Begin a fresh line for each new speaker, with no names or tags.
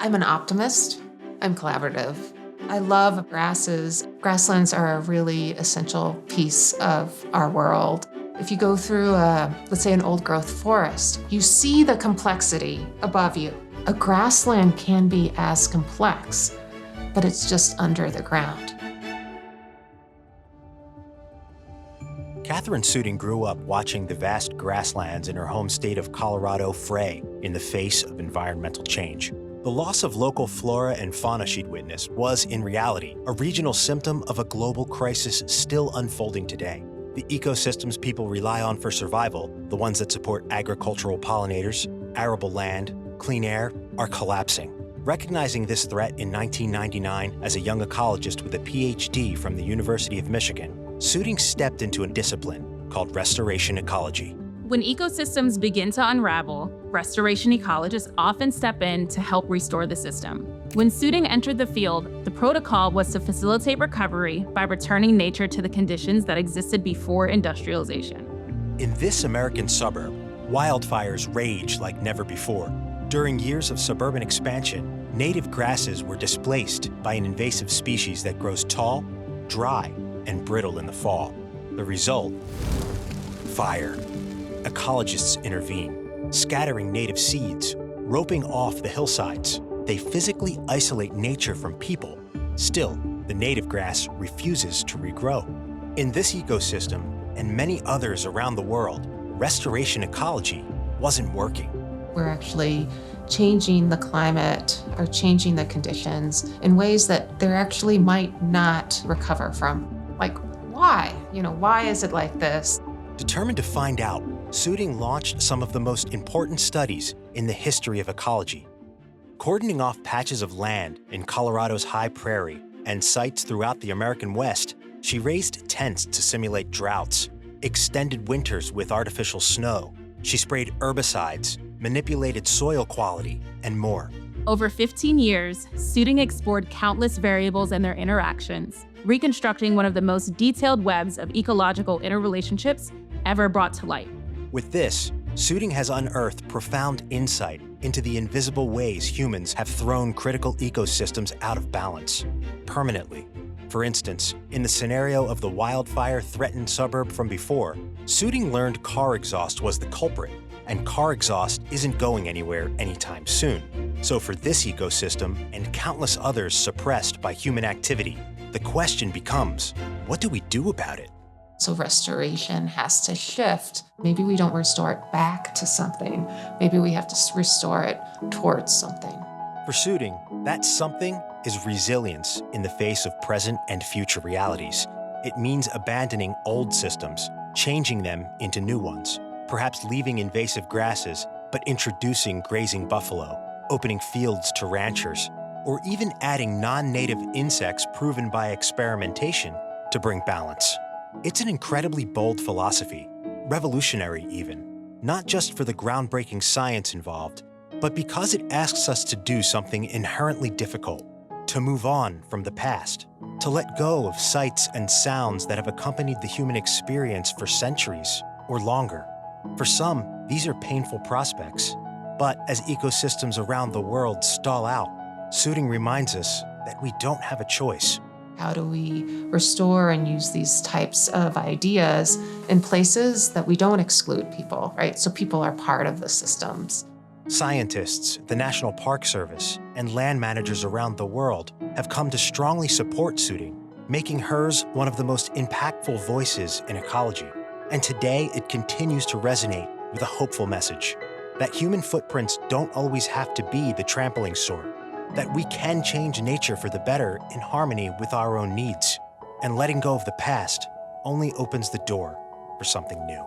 I'm an optimist. I'm collaborative. I love grasses. Grasslands are a really essential piece of our world. If you go through let's say an old growth forest, you see the complexity above you. A grassland can be as complex, but it's just under the ground.
Katharine Suding grew up watching the vast grasslands in her home state of Colorado fray in the face of environmental change. The loss of local flora and fauna she'd witnessed was, in reality, a regional symptom of a global crisis still unfolding today. The ecosystems people rely on for survival, the ones that support agricultural pollinators, arable land, clean air, are collapsing. Recognizing this threat in 1999 as a young ecologist with a PhD from the University of Michigan, Suding stepped into a discipline called restoration ecology.
When ecosystems begin to unravel, restoration ecologists often step in to help restore the system. When Suding entered the field, the protocol was to facilitate recovery by returning nature to the conditions that existed before industrialization.
In this American suburb, wildfires rage like never before. During years of suburban expansion, native grasses were displaced by an invasive species that grows tall, dry, and brittle in the fall. The result? Fire. Ecologists intervene, scattering native seeds, roping off the hillsides. They physically isolate nature from people. Still, the native grass refuses to regrow. In this ecosystem, and many others around the world, restoration ecology wasn't working.
We're actually changing the climate or changing the conditions in ways that they actually might not recover from. Like, why? Why is it like this?
Determined to find out, Suding launched some of the most important studies in the history of ecology. Cordoning off patches of land in Colorado's high prairie and sites throughout the American West, she raised tents to simulate droughts, extended winters with artificial snow. She sprayed herbicides, manipulated soil quality, and more.
Over 15 years, Suding explored countless variables and their interactions, reconstructing one of the most detailed webs of ecological interrelationships ever brought to light.
With this, Suding has unearthed profound insight into the invisible ways humans have thrown critical ecosystems out of balance, permanently. For instance, in the scenario of the wildfire-threatened suburb from before, Suding learned car exhaust was the culprit, and car exhaust isn't going anywhere anytime soon. So for this ecosystem, and countless others suppressed by human activity, the question becomes, what do we do about it?
So restoration has to shift. Maybe we don't restore it back to something. Maybe we have to restore it towards something.
For Suding, that something is resilience in the face of present and future realities. It means abandoning old systems, changing them into new ones, perhaps leaving invasive grasses, but introducing grazing buffalo, opening fields to ranchers, or even adding non-native insects proven by experimentation to bring balance. It's an incredibly bold philosophy, revolutionary even, not just for the groundbreaking science involved, but because it asks us to do something inherently difficult, to move on from the past, to let go of sights and sounds that have accompanied the human experience for centuries or longer. For some, these are painful prospects, but as ecosystems around the world stall out, Suding reminds us that we don't have a choice.
How do we restore and use these types of ideas in places that we don't exclude people, right? So people are part of the systems.
Scientists, the National Park Service, and land managers around the world have come to strongly support Suding, making hers one of the most impactful voices in ecology. And today, it continues to resonate with a hopeful message that human footprints don't always have to be the trampling sort, that we can change nature for the better in harmony with our own needs. And letting go of the past only opens the door for something new.